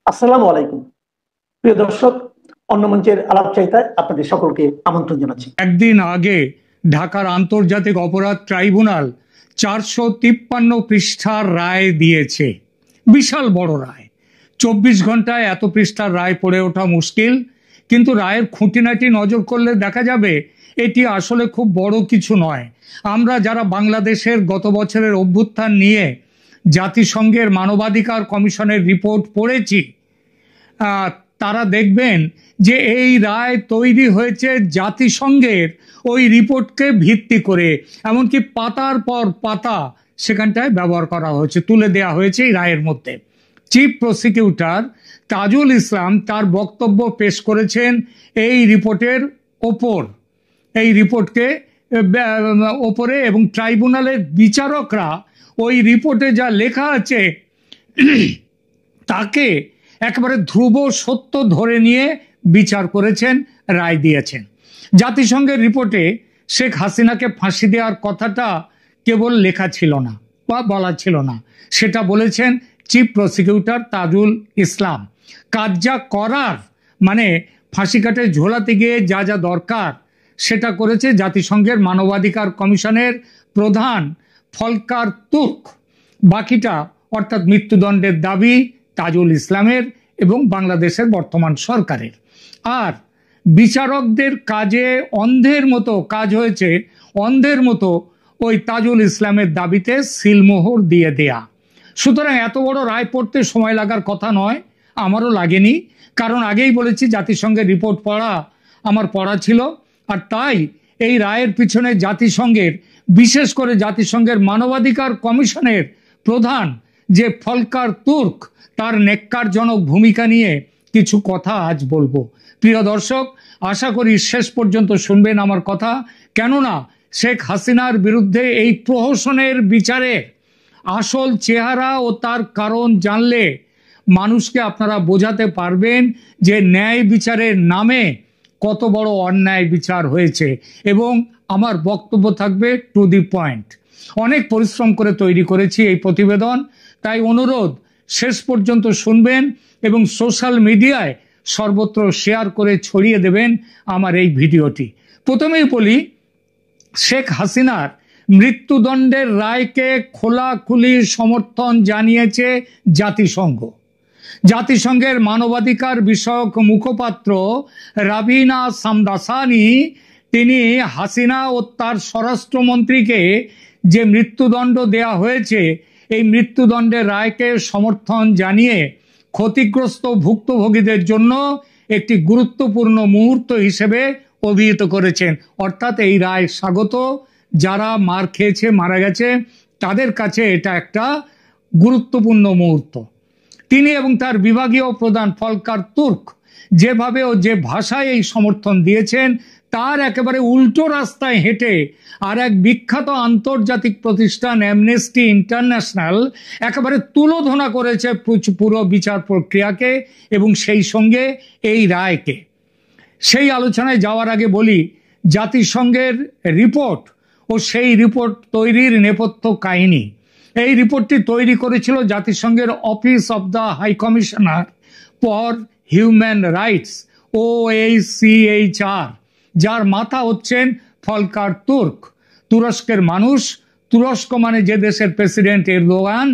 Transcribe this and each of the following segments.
আসসালামু আলাইকুম প্রিয় দর্শক, অন্য মঞ্চের আলাপচারিতায় আপনাদের সকলকে আমন্ত্রণ জানাচ্ছি। একদিন আগে ঢাকার আন্তর্জাতিক অপরাধ ট্রাইব্যুনাল 453 পৃষ্ঠার রায় দিয়েছে। বিশাল বড় রায়। 24 ঘন্টায় এত পৃষ্ঠার রায় পড়ে ওঠা মুশকিল, কিন্তু রায়ের খুঁটিনাটি নজর করলে দেখা যাবে এটি আসলে খুব বড় কিছু নয়। আমরা যারা বাংলাদেশের গত বছরের অভ্যুত্থান নিয়ে জাতিসংঘের মানবাধিকার কমিশনের রিপোর্ট পড়েছি, তারা দেখবেন যে এই রায় তৈরি হয়েছে জাতিসংঘের ওই রিপোর্টকে ভিত্তি করে। এমনকি পাতার পর পাতা সেখানটায় ব্যবহার করা হয়েছে, তুলে দেওয়া হয়েছে এই রায়ের মধ্যে। চিফ প্রসিকিউটর তাজুল ইসলাম তার বক্তব্য পেশ করেছেন এই রিপোর্টের ওপর, এই রিপোর্টকে ওপরে, এবং ট্রাইব্যুনালের বিচারকরা ওই রিপোর্টে যা লেখা আছে তাকে একেবারে ধ্রুব সত্য ধরে নিয়ে বিচার করেছেন, রায় দিয়েছেন। জাতিসংঘের রিপোর্টে শেখ হাসিনাকে ফাঁসি দেওয়ার কথাটা কেবল লেখা ছিল না বা বলা ছিল না, সেটা বলেছেন চিফ প্রসিকিউটর তাজুল ইসলাম। কাজ যা করার, মানে ফাঁসি কাটে ঝোলাতে গিয়ে যা যা দরকার সেটা করেছে জাতিসংঘের মানবাধিকার কমিশনের প্রধান ফলকার তুর্ক। বাকিটা অর্থাৎ মৃত্যুদণ্ডের দাবি তাজুল ইসলামের এবং বাংলাদেশের বর্তমান সরকারের। আর বিচারকদের কাজে অন্ধের মতো কাজ হয়েছে, অন্ধের মতো ওই তাজুল ইসলামের দাবিতে সিলমোহর দিয়ে দেয়া। সুতরাং এত বড় রায় পড়তে সময় লাগার কথা নয়, আমারও লাগেনি, কারণ আগেই বলেছি জাতিসংঘের রিপোর্ট পড়া আমার পড়া ছিল। আর তাই এই রায়ের পিছনে জাতিসংঘের, বিশেষ করে জাতিসংঘের মানবাধিকার কমিশনের প্রধান যে ফলকার তুর্ক, তার নেক্কারজনক ভূমিকা নিয়ে কিছু কথা আজ বলবো। প্রিয় দর্শক, আশা করি শেষ পর্যন্ত শুনবেন আমার কথা, কেননা শেখ হাসিনার বিরুদ্ধে এই প্রহসনের বিচারের আসল চেহারা ও তার কারণ জানলে মানুষকে আপনারা বোঝাতে পারবেন যে ন্যায় বিচারের নামে কত বড় অন্যায় বিচার হয়েছে। এবং আমার বক্তব্য থাকবে টু দি পয়েন্ট। অনেক পরিশ্রম করে তৈরি করেছি এই প্রতিবেদন, তাই অনুরোধ শেষ পর্যন্ত শুনবেন এবং সোশ্যাল মিডিয়ায় সর্বত্র শেয়ার করে ছড়িয়ে দেবেন আমার এই ভিডিওটি। প্রথমেই বলি, শেখ হাসিনার মৃত্যুদণ্ডের রায়কে খোলাখুলি সমর্থন জানিয়েছে জাতিসংঘ। জাতিসংঘের মানবাধিকার বিষয়ক মুখপাত্র রাবিনা সামদাসানি, তিনি হাসিনা ও তার স্বরাষ্ট্রমন্ত্রীকে যে মৃত্যুদণ্ড দেয়া হয়েছে এই মৃত্যুদণ্ডের রায়কে সমর্থন জানিয়ে ক্ষতিগ্রস্ত ভুক্তভোগীদের জন্য একটি গুরুত্বপূর্ণ মুহূর্ত হিসেবে অভিহিত করেছেন। অর্থাৎ এই রায় স্বাগত, যারা মার খেয়েছে, মারা গেছে, তাদের কাছে এটা একটা গুরুত্বপূর্ণ মুহূর্ত। তিনি এবং তার বিভাগীয় প্রধান ফলকার তুর্ক যেভাবে ও যে ভাষায় এই সমর্থন দিয়েছেন তার একেবারে উল্টো রাস্তায় হেঁটে আর এক বিখ্যাত আন্তর্জাতিক প্রতিষ্ঠান অ্যামনেস্টি ইন্টারন্যাশনাল একেবারে তুলোধনা করেছে পুরো বিচার প্রক্রিয়াকে এবং সেই সঙ্গে এই রায়কে। সেই আলোচনায় যাওয়ার আগে বলি, জাতিসংঘের রিপোর্ট ও সেই রিপোর্ট তৈরির নেপথ্য কাহিনী। এই রিপোর্টটি তৈরি করেছিল জাতিসংঘের office of the high commissioner for human rights, OHCHR, যার মাথা হচ্ছেন ফলকার তুর্ক। তুরস্কের মানুষ, তুরস্ক মানে যে দেশের প্রেসিডেন্ট এরদোগান,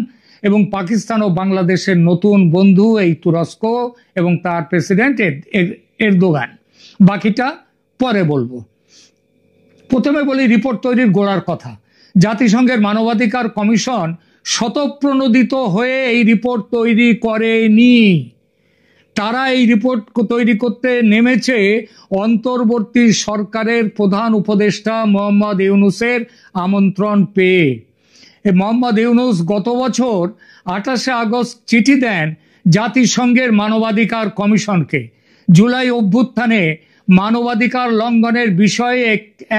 এবং পাকিস্তান ও বাংলাদেশের নতুন বন্ধু এই তুরস্ক এবং তার প্রেসিডেন্ট এরদোগান। বাকিটা পরে বলবো। প্রথমে বলি রিপোর্ট তৈরির গোড়ার কথা। জাতিসংঘের মানবাধিকার কমিশন স্বতঃপ্রণোদিত হয়ে এই রিপোর্ট তৈরি করেনি। তারা এই রিপোর্ট তৈরি করতে নেমেছে অন্তর্বর্তী সরকারের প্রধান উপদেষ্টা মোহাম্মদ ইউনূসের আমন্ত্রণ পেয়ে। মোহাম্মদ ইউনূস গত বছর 28শে আগস্ট চিঠি দেন জাতিসংঘের মানবাধিকার কমিশনকে। জুলাই অভ্যুত্থানে মানবাধিকার লঙ্ঘনের বিষয়ে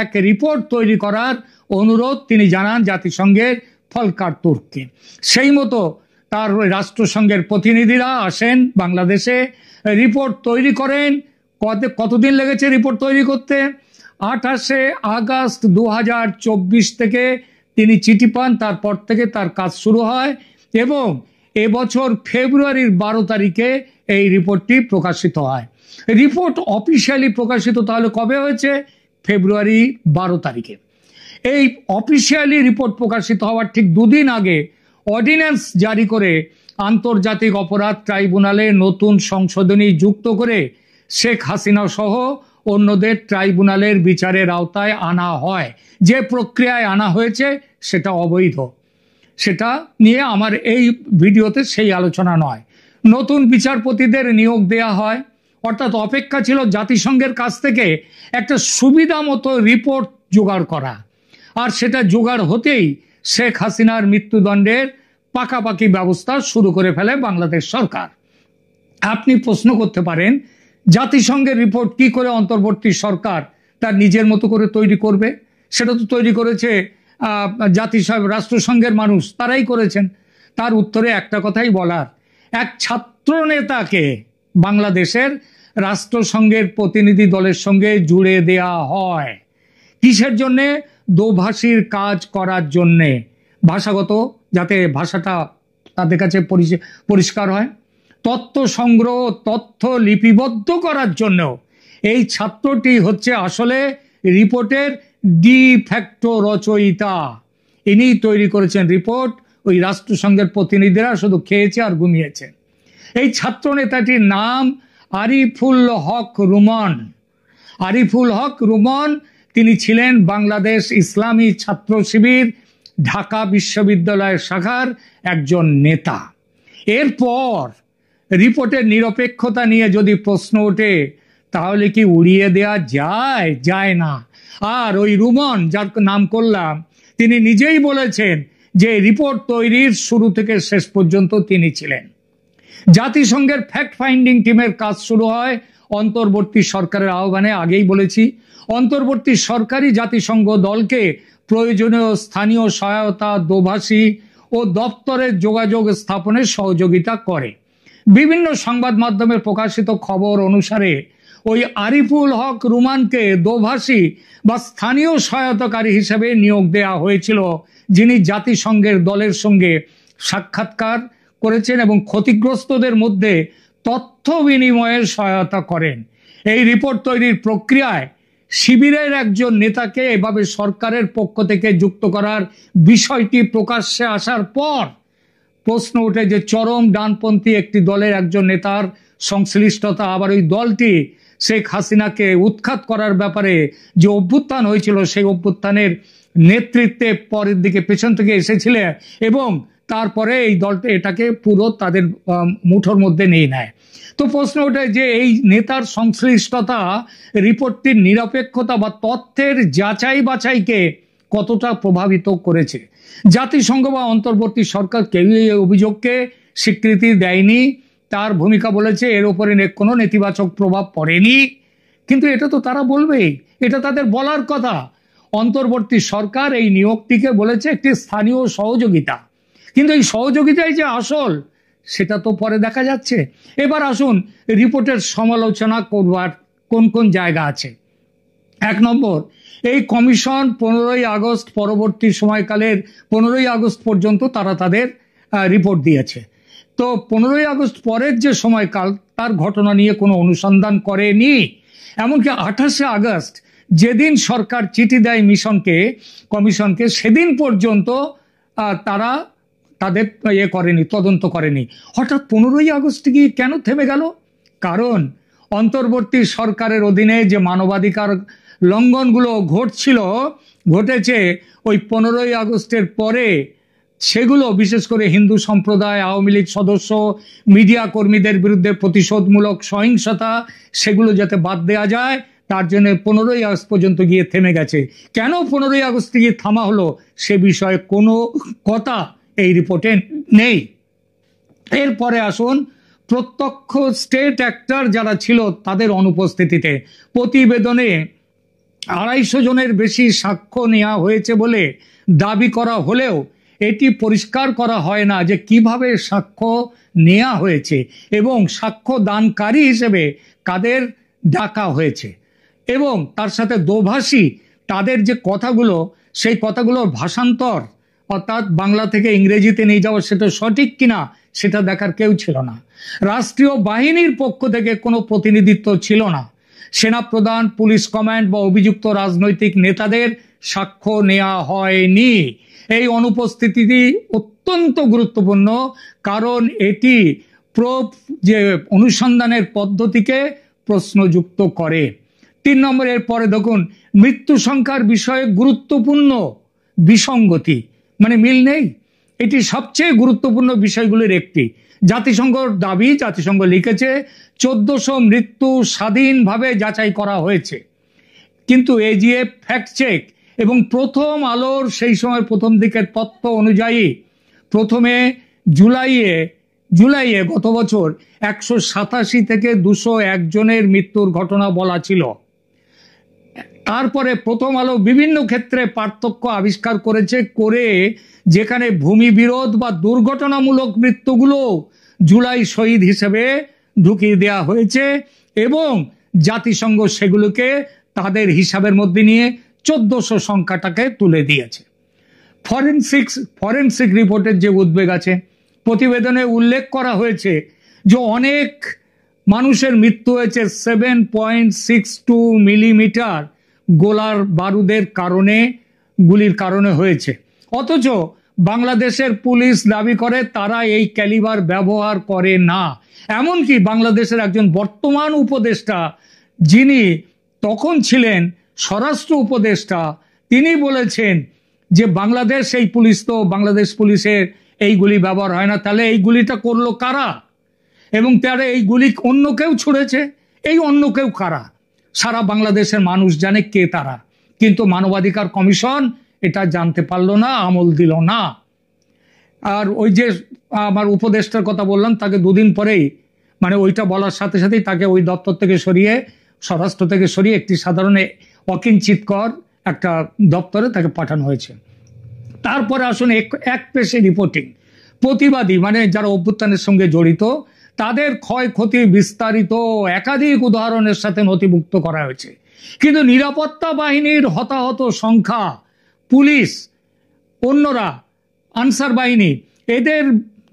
এক রিপোর্ট তৈরি করার অনুরোধ তিনি জানান জাতিসংঘের ফলকার তুর্ককে। সেই মতো তার রাষ্ট্রসংঘের প্রতিনিধিরা আসেন বাংলাদেশে, রিপোর্ট তৈরি করেন। কতদিন লেগেছে রিপোর্ট তৈরি করতে? 28শে আগস্ট 2024 থেকে তিনি চিঠি পান, তারপর থেকে তার কাজ শুরু হয় এবং এবছর ফেব্রুয়ারির 12 তারিখে এই রিপোর্টটি প্রকাশিত হয়। রিপোর্ট অফিসিয়ালি প্রকাশিত তাহলে কবে হয়েছে? ফেব্রুয়ারি 12 তারিখে। এই অফিসিয়ালি রিপোর্ট প্রকাশিত হওয়ার ঠিক দুদিন আগে অর্ডিন্যান্স জারি করে আন্তর্জাতিক অপরাধ ট্রাইব্যুনালে নতুন সংশোধনী যুক্ত করে শেখ হাসিনা সহ অন্যদের ট্রাইব্যুনালের বিচারের আওতায় আনা হয়। যে প্রক্রিয়ায় আনা হয়েছে সেটা অবৈধ। সেটা নিয়ে আমার এই ভিডিওতে সেই আলোচনা নয়। নতুন বিচারপতিদের নিয়োগ দেয়া হয়, অর্থাৎ অপেক্ষা ছিল জাতিসংঘের কাছ থেকে একটা সুবিধা মতো রিপোর্ট জোগাড় করা, আর সেটা জোগাড় হতেই শেখ হাসিনার মৃত্যুদণ্ডের পাকাপাকি ব্যবস্থা শুরু করে ফেলে বাংলাদেশ সরকার। আপনি প্রশ্ন করতে পারেন, জাতিসংঘের রিপোর্ট কি করে অন্তর্বর্তী সরকার তার নিজের মতো করে তৈরি করবে? সেটা তো তৈরি করেছে জাতিসংঘ, রাষ্ট্রসংঘের মানুষ, তারাই করেছেন। তার উত্তরে একটা কথাই বলার, এক ছাত্র নেতাকে বাংলাদেশের রাষ্ট্রসংঘের প্রতিনিধি দলের সঙ্গে জুড়ে দেয়া হয়। কিসের জন্যে? দোভাষীর কাজ করার জন্যে, ভাষাগত, যাতে ভাষাটা তাদের কাছে পরিষ্কার হয়, তথ্য সংগ্রহ, তথ্য লিপিবদ্ধ করার জন্য। এই ছাত্রটি হচ্ছে আসলে রিপোর্টের ডি ফ্যাক্টো রচয়িতা। ইনি তৈরি করেছেন রিপোর্ট, ওই রাষ্ট্রসংঘের প্রতিনিধিরা শুধু খেয়েছে আর ঘুমিয়েছে। এই ছাত্র নেতাটির নাম আরিফুল হক রুমন। আরিফুল হক রুমন, তিনি ছিলেন বাংলাদেশ ইসলামী ছাত্র শিবির ঢাকা বিশ্ববিদ্যালয়ের শাখার একজন নেতা। এরপর রিপোর্টের নিরপেক্ষতা নিয়ে যদি প্রশ্ন ওঠে, তাহলে কি উড়িয়ে দেয়া যায়? যায় না। আর ওই রুমন, যার নাম করলাম, তিনি নিজেই বলেছেন যে রিপোর্ট তৈরির শুরু থেকে শেষ পর্যন্ত তিনি ছিলেন। জাতিসংঘের ফ্যাক্ট ফাইন্ডিং টিমের কাজ শুরু হয় অন্তর্বর্তী সরকারের আহ্বানে। আগেই বলেছি, অন্তর্বর্তী সরকারই জাতিসংঘ দলকে প্রয়োজনীয় স্থানীয় সহায়তা, দোভাষী ও দপ্তরের যোগাযোগ স্থাপনে সহযোগিতা করে। বিভিন্ন সংবাদ মাধ্যমে প্রকাশিত খবর অনুসারে ওই আরিফুল হক রুমানকে দোভাষী বা স্থানীয় সহায়তাকারী হিসেবে নিয়োগ দেওয়া হয়েছিল, যিনি জাতিসংঘের দলের সঙ্গে সাক্ষাৎকার করেছেন এবং ক্ষতিগ্রস্তদের মধ্যে তথ্য বিনিময়ের সহায়তা করেন। এই রিপোর্ট তৈরির প্রক্রিয়ায় শিবিরের একজন নেতাকে এভাবে সরকারের পক্ষ থেকে যুক্ত করার বিষয়টি প্রকাশ্যে আসার পর প্রশ্ন ওঠে যে চরম ডানপন্থী একটি দলের একজন নেতার সংশ্লিষ্টতা, আবার ওই দলটি শেখ হাসিনাকে উৎখাত করার ব্যাপারে যে অভ্যুত্থান হয়েছিল, সেই অভ্যুত্থানের নেতৃত্বে পরের দিকে পেছন থেকে এসেছিলেন এবং তারপরে এই দলটা এটাকে পুরো তাদের মুঠোর মধ্যে নিয়ে নেয়। তো প্রশ্ন ওঠে যে এই নেতার সংশ্লিষ্টতা রিপোর্টটির নিরপেক্ষতা বা তথ্যের যাচাই বাছাইকে কতটা প্রভাবিত করেছে। জাতিসংঘ বা অন্তর্বর্তী সরকার কেউই এই অভিযোগকে স্বীকৃতি দেয়নি। তার ভূমিকা বলেছে এর উপরে কোনো নেতিবাচক প্রভাব পড়েনি। কিন্তু এটা তো তারা বলবেই, এটা তাদের বলার কথা। অন্তর্বর্তী সরকার এই নিয়োগটিকে বলেছে একটি স্থানীয় সহযোগিতা, কিন্তু এই সহযোগিতাই যে আসল, সেটা তো পরে দেখা যাচ্ছে। এবার আসুন রিপোর্টের সমালোচনা করবার কোন কোন জায়গা আছে। 1 নম্বর, এই কমিশন 15ই আগস্ট পরবর্তী সময়কালের 15ই আগস্ট পর্যন্ত তারা তাদের রিপোর্ট দিয়েছে। তো 15ই আগস্ট পরের যে সময়কাল, তার ঘটনা নিয়ে কোনো অনুসন্ধান করেনি। এমনকি 28শে আগস্ট যেদিন সরকার চিঠি দেয় কমিশনকে, সেদিন পর্যন্ত তারা তাদের করেনি, তদন্ত করেনি। হঠাৎ 15ই আগস্ট গিয়ে কেন থেমে গেল? কারণ অন্তর্বর্তী সরকারের অধীনে যে মানবাধিকার লঙ্ঘনগুলো ঘটেছে ওই 15ই আগস্টের পরে, সেগুলো বিশেষ করে হিন্দু সম্প্রদায়, আওয়ামী লীগ সদস্য, মিডিয়া কর্মীদের বিরুদ্ধে প্রতিশোধমূলক সহিংসতা, সেগুলো যাতে বাদ দেওয়া যায়, তার জন্য 15ই আগস্ট পর্যন্ত গিয়ে থেমে গেছে। কেন 15ই আগস্ট গিয়ে থামা হলো সে বিষয়ে কোনো কথা এই রিপোর্টে নেই। এরপরে আসুন প্রত্যক্ষ স্টেট অ্যাক্টর যারা ছিল তাদের অনুপস্থিতিতে। প্রতিবেদনে 250 জনের বেশি সাক্ষ্য নেওয়া হয়েছে বলে দাবি করা হলেও এটি পরিষ্কার করা হয় না যে কিভাবে সাক্ষ্য নেওয়া হয়েছে এবং সাক্ষ্য দানকারী হিসেবে কাদের ডাকা হয়েছে, এবং তার সাথে দোভাষী তাদের যে কথাগুলো, সেই কথাগুলোর ভাষান্তর অর্থাৎ বাংলা থেকে ইংরেজিতে নিয়ে যাওয়া সেটা সঠিক কিনা সেটা দেখার কেউ ছিল না। রাষ্ট্রীয় বাহিনীর পক্ষ থেকে কোনো প্রতিনিধিত্ব ছিল না। সেনাপ্রধান, পুলিশ কমান্ড বা অভিযুক্ত রাজনৈতিক নেতাদের সাক্ষ্য নেওয়া হয়নি। এই অনুপস্থিতি অত্যন্ত গুরুত্বপূর্ণ, কারণ এটি প্রোব যে অনুসন্ধানের পদ্ধতিকে প্রশ্নযুক্ত করে। 3 নম্বরের পরে দেখুন, মৃত্যু সংখ্যার বিষয়ে গুরুত্বপূর্ণ বিসঙ্গতি, মানে মিল নেই। এটি সবচেয়ে গুরুত্বপূর্ণ বিষয়গুলির একটি। জাতিসংঘর দাবি, জাতিসংঘ লিখেছে 1400 মৃত্যু স্বাধীনভাবে যাচাই করা হয়েছে, কিন্তু এজিএফ ফ্যাক্ট চেক এবং প্রথম আলোর সেই সময় প্রথম দিকের তথ্য অনুযায়ী প্রথমে জুলাইয়ে গত বছর 187 থেকে 201 জনের মৃত্যুর ঘটনা বলা ছিল। তারপরে প্রথম আলো বিভিন্ন ক্ষেত্রে পার্থক্য আবিষ্কার করেছে, করে যেখানে ভূমি বিরোধ বা দুর্ঘটনামূলক মৃত্যুগুলো জুলাই শহীদ হিসেবে ঢুকিয়ে দেওয়া হয়েছে এবং জাতিসংঘ সেগুলোকে তাদের হিসাবের মধ্যে নিয়ে 1400 সংখ্যাটাকে তুলে দিয়েছে। ফরেনসিক রিপোর্টের যে উদ্বেগ আছে, প্রতিবেদনে উল্লেখ করা হয়েছে যে অনেক মানুষের মৃত্যু হয়েছে 7.62 মিলিমিটার গোলার বারুদের কারণে, গুলির কারণে হয়েছে। অথচ বাংলাদেশের পুলিশ দাবি করে তারা এই ক্যালিবার ব্যবহার করে না। এমনকি বাংলাদেশের একজন বর্তমান উপদেষ্টা, যিনি তখন ছিলেন স্বরাষ্ট্র উপদেষ্টা, তিনি বলেছেন যে বাংলাদেশ এই পুলিশ তো, বাংলাদেশ পুলিশের এই গুলি ব্যবহার হয় না। তাহলে এই গুলিটা করলো কারা? এবং তারা এই গুলি অন্য কেউ ছুড়েছে। এই অন্য কেউ কারা? সারা বাংলাদেশের মানুষ জানে কে তারা, কিন্তু মানবাধিকার কমিশন এটা জানতে পারলো না, আমল দিল না। আর ওই যে আমার উপদেষ্টার কথা বললাম, তাকে 2 দিন পরেই, মানে ওইটা বলার সাথে সাথেই তাকে ওই দপ্তর থেকে সরিয়ে, স্বরাষ্ট্র থেকে সরিয়ে একটি সাধারণ অকিঞ্চিতকর একটা দপ্তরে তাকে পাঠানো হয়েছে। তারপরে আসুন এক পেশে রিপোর্টিং। প্রতিবাদী, মানে যারা অভ্যুত্থানের সঙ্গে জড়িত, তাদের ক্ষয়ক্ষতি বিস্তারিত একাধিক উদাহরণের সাথে নথিভুক্ত করা হয়েছে। কিন্তু নিরাপত্তা বাহিনীর হতাহত সংখ্যা, পুলিশ, অন্যরা, আনসার বাহিনী, এদের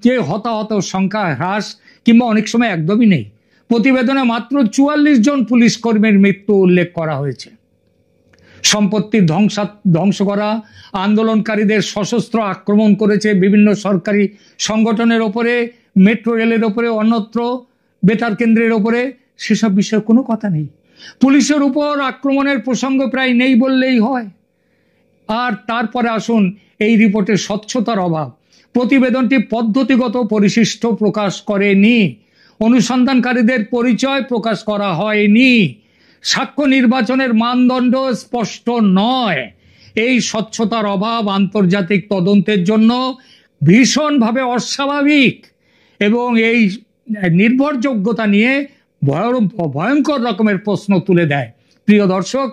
যে হতাহত সংখ্যা হ্রাস কিংবা অনেক সময় একদমই নেই। প্রতিবেদনে মাত্র 44 জন পুলিশ কর্মীর মৃত্যু উল্লেখ করা হয়েছে। সম্পত্তি ধ্বংস করা, আন্দোলনকারীদের সশস্ত্র আক্রমণ করেছে বিভিন্ন সরকারি সংগঠনের ওপরে, মেট্রো রেলের ওপরে, অন্যত্র বেতার কেন্দ্রের ওপরে, সেসব বিষয়ে কোনো কথা নেই। পুলিশের উপর আক্রমণের প্রসঙ্গ প্রায় নেই বললেই হয়। আর তারপরে আসুন এই রিপোর্টের স্বচ্ছতার অভাব। প্রতিবেদনটি পদ্ধতিগত পরিশিষ্ট প্রকাশ করেনি, অনুসন্ধানকারীদের পরিচয় প্রকাশ করা হয়নি, সাক্ষ্য নির্বাচনের মানদণ্ড স্পষ্ট নয়। এই স্বচ্ছতার অভাব আন্তর্জাতিক তদন্তের জন্য ভীষণভাবে অস্বাভাবিক এবং এই নির্ভরযোগ্যতা নিয়ে ভয়ঙ্কর রকমের প্রশ্ন তুলে দেয়। প্রিয় দর্শক,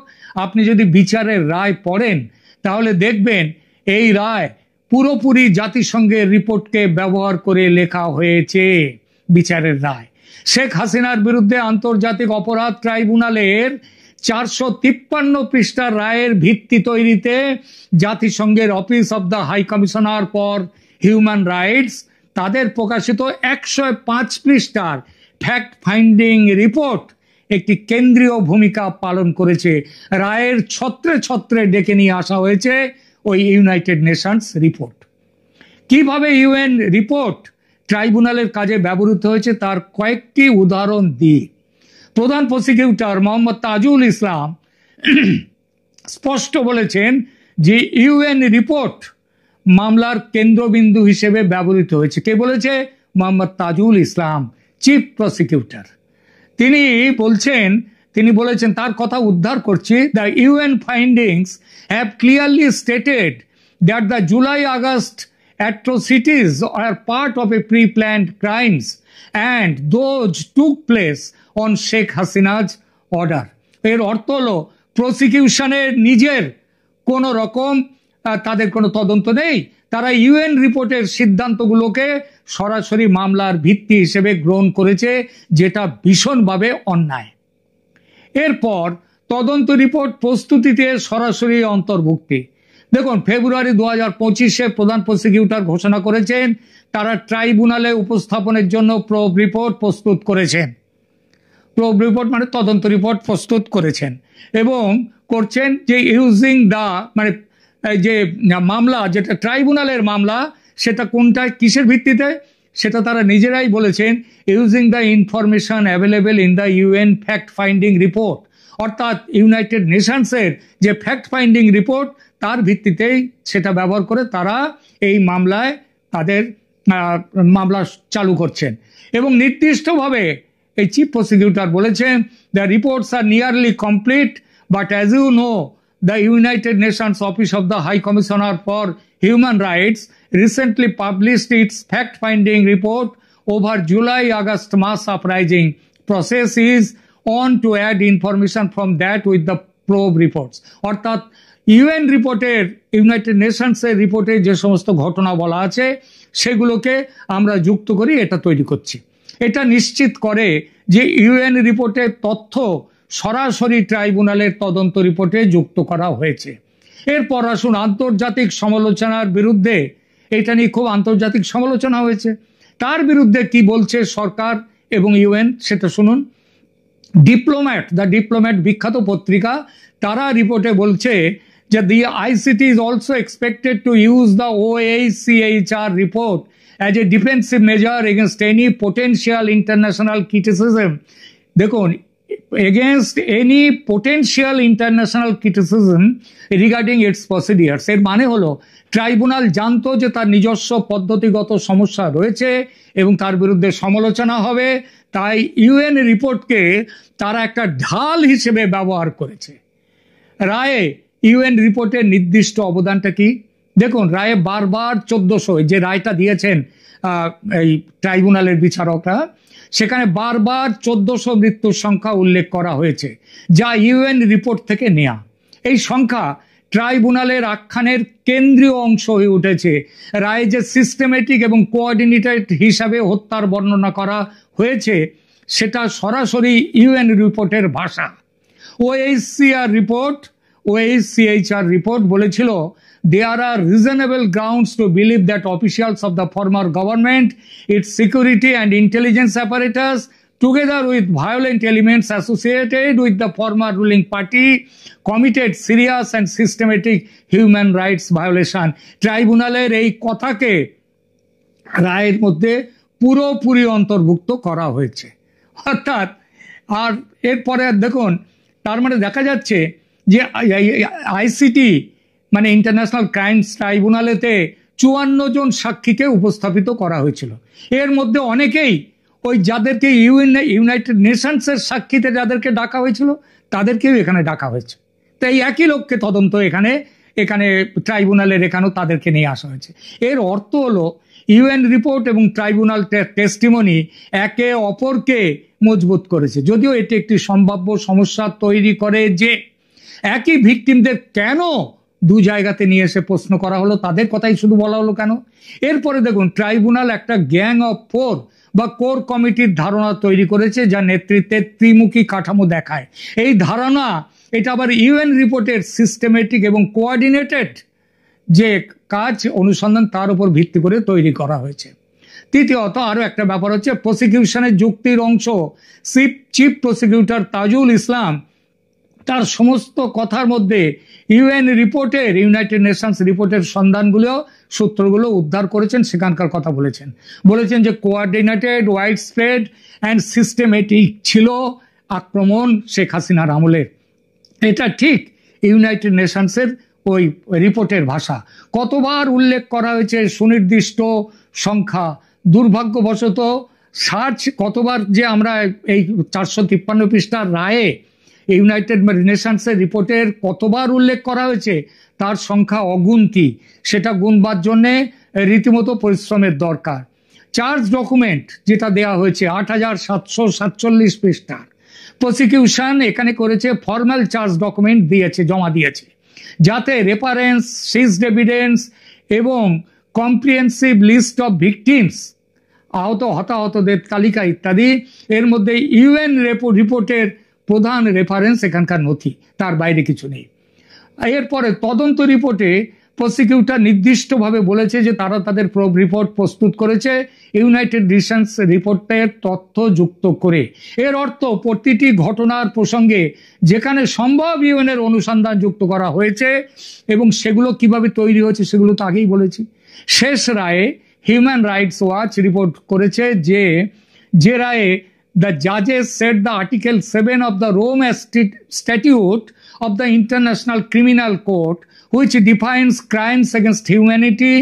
আপনি যদি বিচারের রায় পড়েন তাহলে দেখবেন এই রায় পুরোপুরি জাতিসংঘের রিপোর্টকে ব্যবহার করে লেখা হয়েছে। বিচারের রায় শেখ হাসিনার বিরুদ্ধে আন্তর্জাতিক অপরাধ ট্রাইব্যুনালের 453 পৃষ্ঠার রায়ের ভিত্তি তৈরিতে জাতিসংঘের office of the high commissioner for human rights তাদের প্রকাশিত 105 পৃষ্ঠার ফ্যাক্ট ফাইন্ডিং রিপোর্ট একটি কেন্দ্রীয় ভূমিকা পালন করেছে। রায়ের ছত্রে ছত্রে ডেকে নিয়ে আসা হয়েছে ওই ইউনাইটেড নেশনস রিপোর্ট। কিভাবে ইউএন রিপোর্ট ট্রাইব্যুনালের কাজে ব্যবহৃত হয়েছে তার কয়েকটি উদাহরণ দিই। প্রধান প্রসিকিউটর মোহাম্মদ তাজুল ইসলাম স্পষ্ট বলেছেন যে ইউএন রিপোর্ট মামলার কেন্দ্রবিন্দু হিসেবে ব্যবহৃত হয়েছে। কে বলেছে? Mohammad Tajul Islam, chief prosecutor. তিনি বলেছেন, তার কথা উদ্ধার করছি, the UN findings have clearly stated that the July-August atrocities are part of a pre-planned crimes and those took place on Sheikh Hasina's order. এর অর্থ হলো প্রসিকিউশনের নিজের কোন রকম তাদের কোনো তদন্ত নেই, তারা ইউএন রিপোর্টের সিদ্ধান্তগুলোকে সরাসরি মামলার ভিত্তি হিসেবে গ্রহণ করেছে, যেটা ভীষণভাবে অন্যায়। এরপর তদন্ত রিপোর্ট প্রস্তুতিতে সরাসরি অন্তর্ভুক্তি। দেখুন, ফেব্রুয়ারি 2025-এ প্রধান প্রসিকিউটর ঘোষণা করেছেন তারা ট্রাইব্যুনালে উপস্থাপনের জন্য প্রোব রিপোর্ট প্রস্তুত করেছেন। প্রোব রিপোর্ট মানে তদন্ত রিপোর্ট প্রস্তুত করেছেন এবং করছেন যে ইউজিং দা মানে যে মামলা, যেটা ট্রাইব্যুনালের মামলা, সেটা কোনটায় কিসের ভিত্তিতে সেটা তারা নিজেরাই বলেছেন, using the information available in the UN fact finding report, অর্থাৎ ইউনাইটেড নেশনসের যে ফ্যাক্ট ফাইন্ডিং রিপোর্ট তার ভিত্তিতেই সেটা ব্যবহার করে তারা এই মামলায় তাদের মামলা চালু করছেন। এবং নির্দিষ্টভাবে এই চিফ প্রসিকিউটর বলেছেন, the reports are nearly complete, but as you know the United Nations Office of the High Commissioner for Human Rights recently published its fact-finding report over July-August mass uprising. Process is on to add information from that with the probe reports. অর্থাৎ UN রিপোর্টের, United নেশনসের রিপোর্টে যে সমস্ত ঘটনা বলা আছে সেগুলোকে আমরা যুক্ত করি, এটা তৈরি করছি। এটা নিশ্চিত করে যে ইউএন রিপোর্টের তথ্য সরাসরি ট্রাইব্যুনালের তদন্ত রিপোর্টে যুক্ত করা হয়েছে। এরপর আসুন আন্তর্জাতিক সমালোচনার বিরুদ্ধে, এটা নিয়ে খুব আন্তর্জাতিক সমালোচনা হয়েছে, তার বিরুদ্ধে কি বলছে সরকার এবং ইউএন সেটা শুনুন। দ্য ডিপ্লোম্যাট বিখ্যাত পত্রিকা, তারা রিপোর্টে বলছে যে the ICT is also expected to use the OHCHR report as a defensive measure against any potential international criticism. দেখুন, against any potential international criticism regarding its procedures, এর মানে হলো ট্রাইব্যুনাল জানতো যে তার নিজস্ব পদ্ধতিগত সমস্যা রয়েছে এবং তার বিরুদ্ধে সমালোচনা হবে, তাই ইউএন রিপোর্টকে তারা একটা ঢাল হিসেবে ব্যবহার করেছে। রায়ে ইউএন রিপোর্টের নির্দিষ্ট অবদানটা কি দেখুন, রায়ে বারবার 1400 যে রায়টা দিয়েছেন এই ট্রাইব্যুনালের বিচারকরা, সেখানে বারবার 1400 মৃত্যুর সংখ্যা উল্লেখ করা হয়েছে, যা ইউএন রিপোর্ট থেকে নেয়া। এই সংখ্যা ট্রাইব্যুনালের আখ্যানের কেন্দ্রীয় অংশ হয়ে উঠেছে। রায়ে যে সিস্টেমেটিক এবং কোঅর্ডিনেটেড হিসাবে হত্যার বর্ণনা করা হয়েছে সেটা সরাসরি ইউএন রিপোর্টের ভাষা। OHCHR রিপোর্ট বলেছিল, there are reasonable grounds to believe that officials of the former government, its security and intelligence apparatus, together with violent elements associated with the former ruling party, committed serious and systematic human rights violation. ট্রাইব্যুনালের এই কথাকে রায়ের মধ্যে পুরোপুরি অন্তর্ভুক্ত করা হয়েছে। অর্থাৎ আর এরপরে দেখুন, তার মানে দেখা যাচ্ছে যে আইসিটি মানে ইন্টারন্যাশনাল ক্রাইমস ট্রাইব্যুনালেতে 54 জন সাক্ষীকে উপস্থাপিত করা হয়েছিল। এর মধ্যে অনেকেই ওই যাদেরকে ইউনাইটেড নেশনসের সাক্ষীতে যাদেরকে ডাকা হয়েছিল তাদেরকেও এখানে ডাকা হয়েছে। তো এই একই লক্ষ্যে তদন্ত এখানে ট্রাইব্যুনালের এখানেও তাদেরকে নিয়ে আসা হয়েছে। এর অর্থ হলো ইউএন রিপোর্ট এবং ট্রাইব্যুনাল টেস্টিমনি একে অপরকে মজবুত করেছে, যদিও এটি একটি সম্ভাব্য সমস্যা তৈরি করে যে একই ভিকটিমদের কেন দু জায়গাতে নিয়ে এসে প্রশ্ন করা হলো, তাদের কথাই শুধু বলা হলো কেন। এরপরে দেখুন, ট্রাইব্যুনাল একটা গ্যাং অফ 4 বা কোর কমিটির ধারণা তৈরি করেছে, যা নেতৃত্বের ত্রিমুখী কাঠামো দেখায়। এই ধারণা এটা আবার ইউএন রিপোর্টের সিস্টেমেটিক এবং কোঅর্ডিনেটেড যে কাজ অনুসন্ধান তার উপর ভিত্তি করে তৈরি করা হয়েছে। তৃতীয়ত আরো একটা ব্যাপার হচ্ছে প্রসিকিউশনের যুক্তির অংশ। চিফ প্রসিকিউটর তাজুল ইসলাম তার সমস্ত কথার মধ্যে ইউনাইটেড নেশনস রিপোর্টের সূত্রগুলো উদ্ধার করেছেন, সেখানকার কথা বলেছেন যে coordinated, wide spread and systematic ছিল আক্রমণ শেখ হাসিনার আমলের। এটা ঠিক ইউনাইটেড নেশনসের ওই রিপোর্টের ভাষা। কতবার উল্লেখ করা হয়েছে সুনির্দিষ্ট সংখ্যা, দুর্ভাগ্যবশত কতবার যে আমরা এই 453 পৃষ্ঠার রায়ে ইউনাইটেড নেশনসের রিপোর্টের কতবার উল্লেখ করা হয়েছে তার সংখ্যা অগুন্তি। সেটা গুনবার জন্যে রীতিমতো পরিশ্রমের দরকার। চার্জ ডকুমেন্ট যেটা দেয়া হয়েছে 8747 পৃষ্ঠার, প্রসিকিউশন এখানে করেছে ফর্মাল চার্জ ডকুমেন্ট জমা দিয়েছে, যাতে রেফারেন্স, সিজড এভিডেন্স এবং কম্প্রিহেন্সিভ লিস্ট অফ ভিকটিমস, হতাহতদের তালিকা ইত্যাদি, এর মধ্যে ইউএন রিপোর্টের প্রধান রেফারেন্স এখানকার নথি, তার বাইরে কিছু নেই। এরপরে তদন্ত রিপোর্টে প্রসিকিউটর নির্দিষ্টভাবে বলেছে যে তারা তাদের রিপোর্ট প্রস্তুত করেছে ইউনাইটেড নেশনস রিপোর্টের তথ্য যুক্ত করে। এর অর্থ প্রতিটি ঘটনার প্রসঙ্গে যেখানে সম্ভব ইউএনের অনুসন্ধান যুক্ত করা হয়েছে এবং সেগুলো কিভাবে তৈরি হয়েছে সেগুলো তো আগেই বলেছি। শেষ রায়ে হিউম্যান রাইটস ওয়াচ রিপোর্ট করেছে যে রায়ে the judges said the Article 7 of the Rome Statute of the International Criminal Court, which defines crimes against humanity,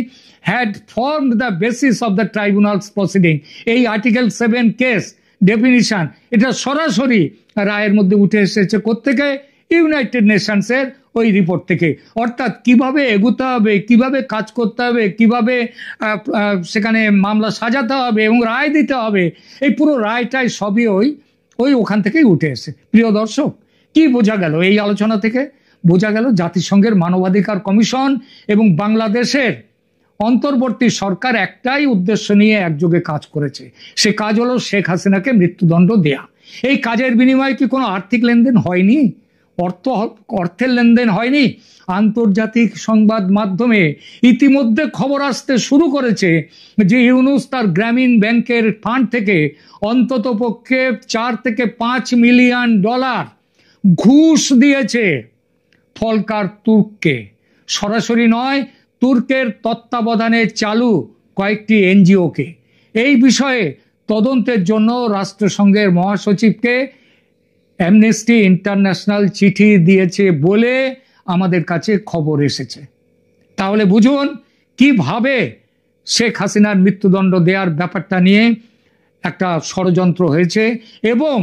had formed the basis of the tribunal's proceeding. এই Article 7 case definition এটা সরাসরি রায়ের মধ্যে উঠে এসেছে কোত্থেকে? ইউনাইটেড নেশনসের ওই report থেকে। অর্থাৎ কিভাবে এগোতে হবে, কিভাবে কাজ করতে হবে, কিভাবে সেখানে মামলা সাজাতে হবে এবং রায় দিতে হবে, এই পুরো রায়টাই সবই ওখান থেকেই উঠে এসে। প্রিয় দর্শক, কি বোঝা গেল এই আলোচনা থেকে? বোঝা গেল জাতিসংঘের মানবাধিকার কমিশন এবং বাংলাদেশের অন্তর্বর্তী সরকার একটাই উদ্দেশ্য নিয়ে একযোগে কাজ করেছে। সে কাজ হলো শেখ হাসিনাকে মৃত্যুদণ্ড দেয়া। এই কাজের বিনিময়ে কি কোনো আর্থিক লেনদেন হয়নি? অর্থের লেনদেন হয়নি? আন্তর্জাতিক সংবাদ মাধ্যমে ইতিমধ্যে খবর আসতে শুরু করেছে যে ইউনূস তার গ্রামীণ ব্যাংকের ফান্ড থেকে অন্তত পক্ষে 4 থেকে 5 মিলিয়ন ডলার ঘুষ দিয়েছে ফলকার তুর্ককে। সরাসরি নয়, তুর্কের তত্ত্বাবধানে চালু কয়েকটি এনজিওকে। এই বিষয়ে তদন্তের জন্য রাষ্ট্রসংঘের মহাসচিবকে অ্যামনেস্টি ইন্টারন্যাশনাল চিঠি দিয়েছে বলে আমাদের কাছে খবর এসেছে। তাহলে বুঝুন কিভাবে শেখ হাসিনার মৃত্যুদণ্ড দেওয়ার ব্যাপারটা নিয়ে একটা ষড়যন্ত্র হয়েছে। এবং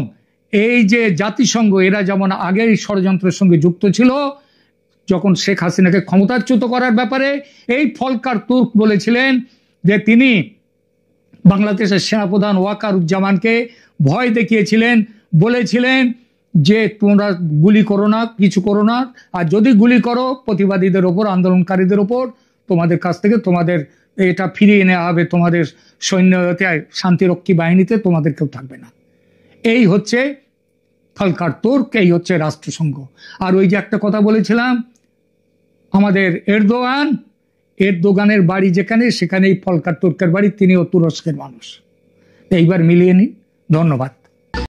এই যে জাতিসংঘ, এরা যেমন আগে এই ষড়যন্ত্রের সঙ্গে যুক্ত ছিল যখন শেখ হাসিনাকে ক্ষমতাচ্যুত করার ব্যাপারে, এই ফলকার তুর্ক বলেছিলেন যে তিনি বাংলাদেশের সেনাপ্রধান ওয়াকারুজ্জামানকে ভয় দেখিয়েছিলেন, বলেছিলেন যে তোমরা গুলি করো না, কিছু করো না, আর যদি গুলি করো প্রতিবাদীদের ওপর, আন্দোলনকারীদের ওপর, তোমাদের কাছ থেকে তোমাদের এটা ফিরিয়ে নেওয়া হবে, তোমাদের সৈন্যতে, শান্তিরক্ষী বাহিনীতে তোমাদের কেউ থাকবে না। এই হচ্ছে ফলকার তুর্ক, এই হচ্ছে রাষ্ট্রসংঘ। আর ওই যে একটা কথা বলেছিলাম, আমাদের এরদোগানের বাড়ি যেখানে, সেখানেই ফলকার তুর্কের বাড়ি, তিনিও তুরস্কের মানুষ। এইবার মিলিয়ে নিন। ধন্যবাদ।